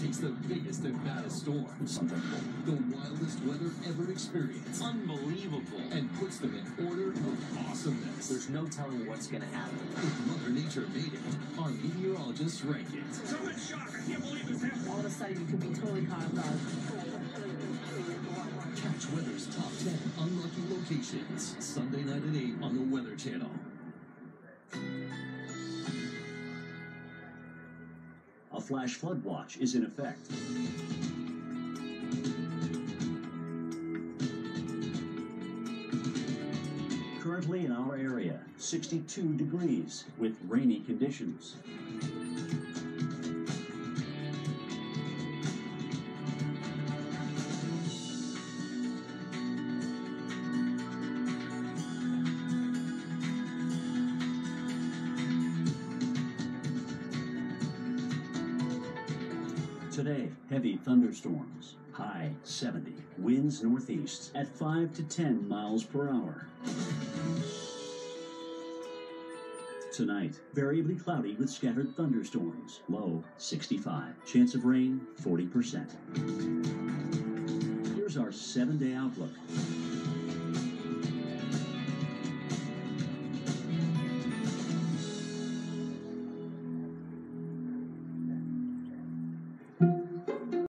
takes the biggest and baddest storms, the wildest weather ever experienced, Unbelievable. and puts them in order of awesomeness. There's no telling what's going to happen. If Mother Nature made it, our meteorologists rank it. Someone's shocked. I can't believe this happened. All of a sudden, you could be totally caught off guard. Catch weather's top 10 unlucky locations, Sunday night at 8 on the Weather Channel. A flash flood watch is in effect. Currently in our area, 62 degrees with rainy conditions. Today, heavy thunderstorms, high 70, winds northeast at 5 to 10 miles per hour. Tonight, variably cloudy with scattered thunderstorms, low 65, chance of rain 40%. Here's our 7-day outlook.